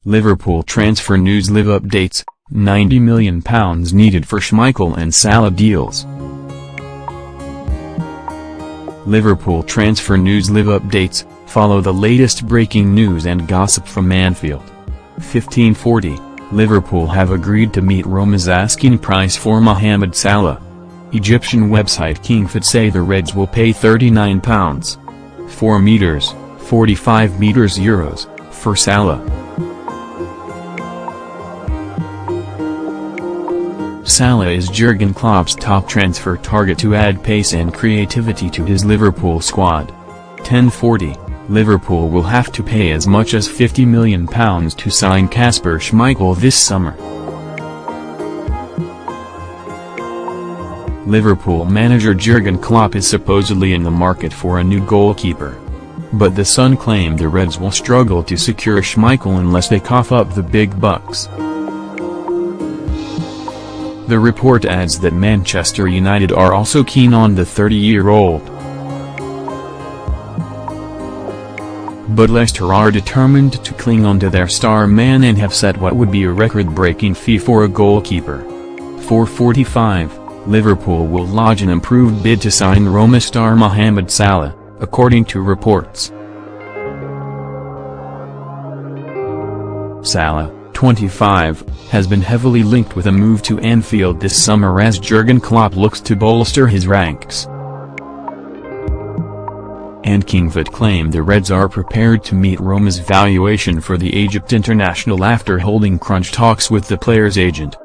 Liverpool transfer news. Live updates, £90 million needed for Schmeichel and Salah deals. Liverpool transfer news. Live updates, follow the latest breaking news and gossip from Anfield. 1540, Liverpool have agreed to meet Roma's asking price for Mohamed Salah. Egyptian website KingFit say the Reds will pay £39 (4 meters, 45 meters euros) for Salah. Salah is Jurgen Klopp's top transfer target to add pace and creativity to his Liverpool squad. 1040, Liverpool will have to pay as much as £50 million to sign Kasper Schmeichel this summer. Liverpool manager Jurgen Klopp is supposedly in the market for a new goalkeeper. But the Sun claimed the Reds will struggle to secure Schmeichel unless they cough up the big bucks. The report adds that Manchester United are also keen on the 30-year-old. But Leicester are determined to cling on to their star man and have set what would be a record-breaking fee for a goalkeeper. 445, Liverpool will lodge an improved bid to sign Roma star Mohamed Salah, according to reports. Salah, 25, has been heavily linked with a move to Anfield this summer as Jurgen Klopp looks to bolster his ranks. And KingFit claimed the Reds are prepared to meet Roma's valuation for the Egypt international after holding crunch talks with the player's agent.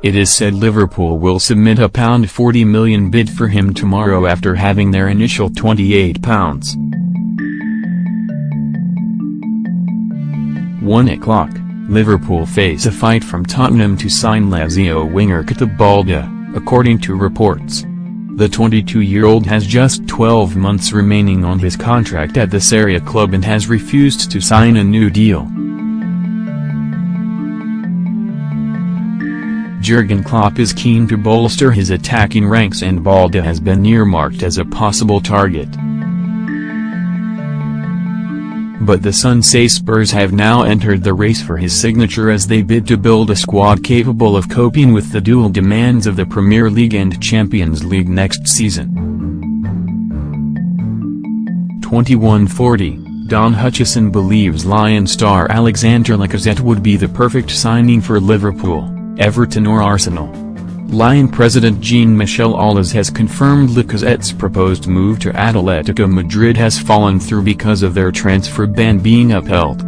It is said Liverpool will submit a £40 million bid for him tomorrow after having their initial £28. 1 o'clock, Liverpool face a fight from Tottenham to sign Lazio winger Balda, according to reports. The 22-year-old has just 12 months remaining on his contract at the Serie A club and has refused to sign a new deal. Jurgen Klopp is keen to bolster his attacking ranks and Balda has been earmarked as a possible target. But the Sun say Spurs have now entered the race for his signature as they bid to build a squad capable of coping with the dual demands of the Premier League and Champions League next season. 2140, Don Hutchison believes Lion star Alexander Lacazette would be the perfect signing for Liverpool, Everton or Arsenal. Lion president Jean-Michel Aulas has confirmed Lacazette's proposed move to Atletico Madrid has fallen through because of their transfer ban being upheld.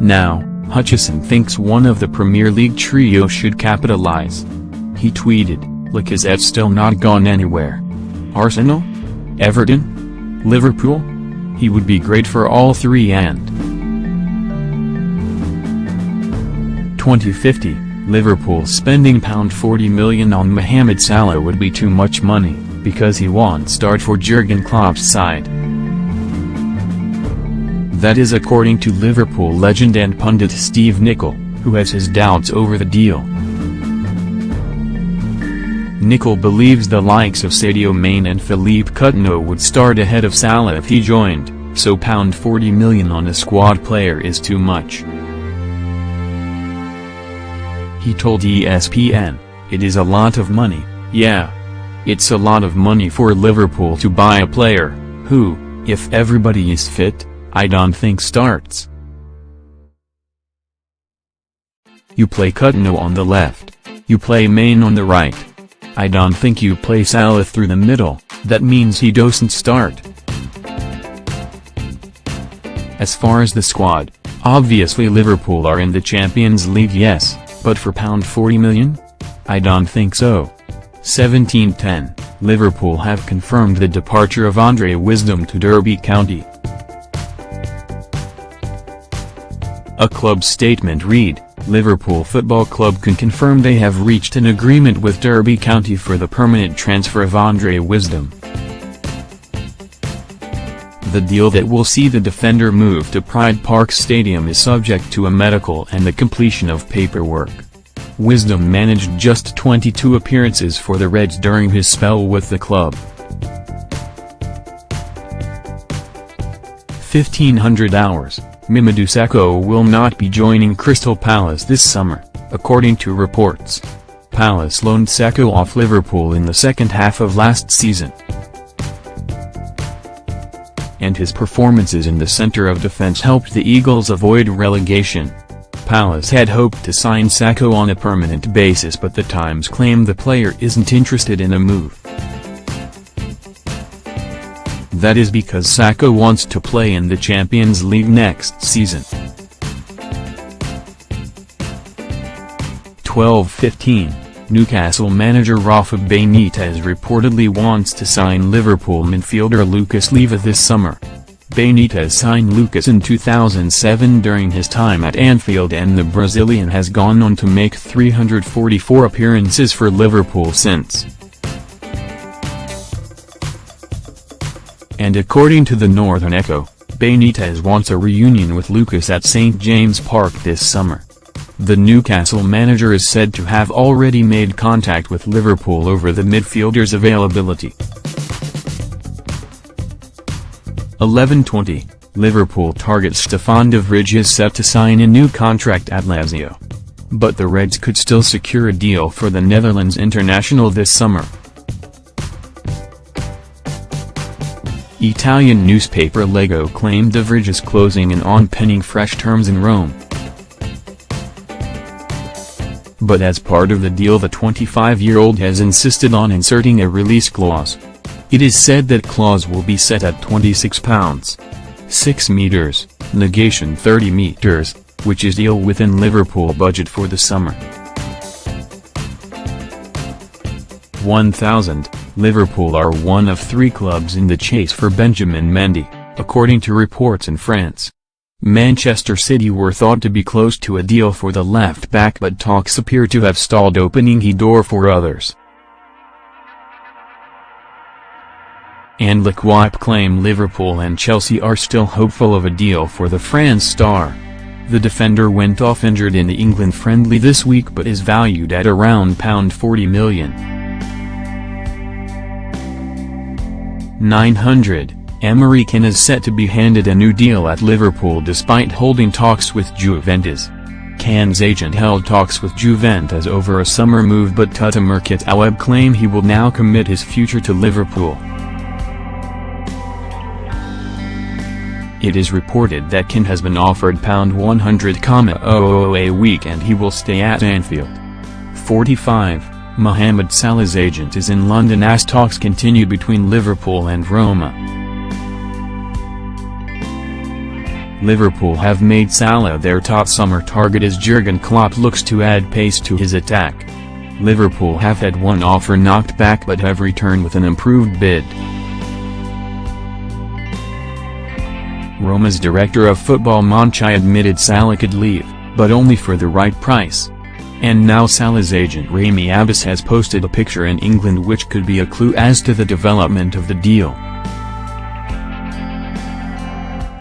Now, Hutchison thinks one of the Premier League trio should capitalize. He tweeted, "Lacazette's still not gone anywhere. Arsenal? Everton? Liverpool? He would be great for all three and..." 2050, Liverpool spending £40 million on Mohamed Salah would be too much money, because he won't start for Jurgen Klopp's side. That is according to Liverpool legend and pundit Steve Nicol, who has his doubts over the deal. Nicol believes the likes of Sadio Mane and Philippe Coutinho would start ahead of Salah if he joined, so £40 million on a squad player is too much. He told ESPN, "It is a lot of money, yeah. It's a lot of money for Liverpool to buy a player, who, if everybody is fit, I don't think starts. You play Coutinho on the left, you play Mane on the right. I don't think you play Salah through the middle, that means he doesn't start." As far as the squad, obviously Liverpool are in the Champions League, yes. But for £40 million? I don't think so. 1710, Liverpool have confirmed the departure of Andre Wisdom to Derby County. A club statement read, Liverpool Football Club can confirm they have reached an agreement with Derby County for the permanent transfer of Andre Wisdom. The deal that will see the defender move to Pride Park Stadium is subject to a medical and the completion of paperwork. Wisdom managed just 22 appearances for the Reds during his spell with the club. 1500 hours, Mamadou Sakho will not be joining Crystal Palace this summer, according to reports. Palace loaned Sakho off Liverpool in the second half of last season, and his performances in the centre of defence helped the Eagles avoid relegation. Palace had hoped to sign Sakho on a permanent basis, but the Times claim the player isn't interested in a move. That is because Sakho wants to play in the Champions League next season. 12:15, Newcastle manager Rafa Benitez reportedly wants to sign Liverpool midfielder Lucas Leiva this summer. Benitez signed Lucas in 2007 during his time at Anfield, and the Brazilian has gone on to make 344 appearances for Liverpool since. And according to the Northern Echo, Benitez wants a reunion with Lucas at St James Park this summer. The Newcastle manager is said to have already made contact with Liverpool over the midfielder's availability. 11:20, Liverpool target Stefan Vrij is set to sign a new contract at Lazio. But the Reds could still secure a deal for the Netherlands international this summer. Italian newspaper Lego claimed Vrij is closing in on penning fresh terms in Rome. But as part of the deal, the 25-year-old has insisted on inserting a release clause. It is said that clause will be set at £26, 6 meters, negation 30 meters, which is deal within Liverpool budget for the summer. 1000, Liverpool are one of 3 clubs in the chase for Benjamin Mendy, according to reports in France. Manchester City were thought to be close to a deal for the left-back, but talks appear to have stalled, opening the door for others. And L'Equipe claim Liverpool and Chelsea are still hopeful of a deal for the France star. The defender went off injured in the England friendly this week but is valued at around £40 million. 900, Emre Can is set to be handed a new deal at Liverpool despite holding talks with Juventus. Can's agent held talks with Juventus over a summer move, but Tuttomercat Aweb claim he will now commit his future to Liverpool. It is reported that Can has been offered £100,000 a week and he will stay at Anfield. 45, Mohamed Salah's agent is in London as talks continue between Liverpool and Roma. Liverpool have made Salah their top summer target as Jurgen Klopp looks to add pace to his attack. Liverpool have had one offer knocked back but have returned with an improved bid. Roma's director of football Monchi admitted Salah could leave, but only for the right price. And now Salah's agent Rami Abbas has posted a picture in England which could be a clue as to the development of the deal.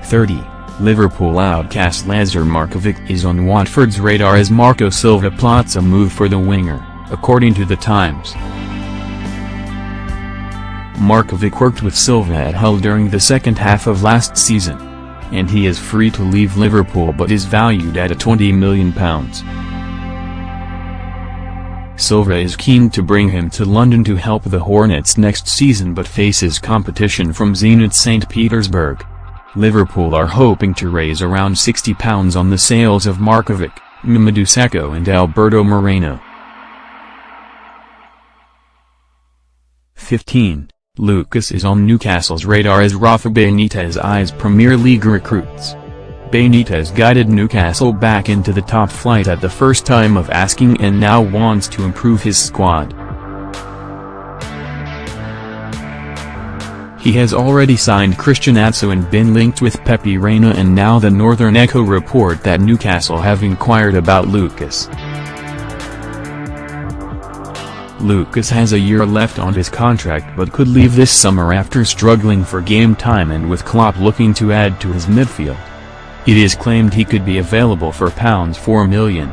30, Liverpool outcast Lazar Markovic is on Watford's radar as Marco Silva plots a move for the winger, according to the Times. Markovic worked with Silva at Hull during the second half of last season, and he is free to leave Liverpool but is valued at £20 million. Silva is keen to bring him to London to help the Hornets next season but faces competition from Zenit St. Petersburg. Liverpool are hoping to raise around £60 on the sales of Markovic, Mamadou Sakho and Alberto Moreno. 15. Lucas is on Newcastle's radar as Rafa Benitez eyes Premier League recruits. Benitez guided Newcastle back into the top flight at the first time of asking and now wants to improve his squad. He has already signed Christian Atsu and been linked with Pepe Reina, and now the Northern Echo report that Newcastle have inquired about Lucas. Lucas has a year left on his contract but could leave this summer after struggling for game time and with Klopp looking to add to his midfield. It is claimed he could be available for £4 million.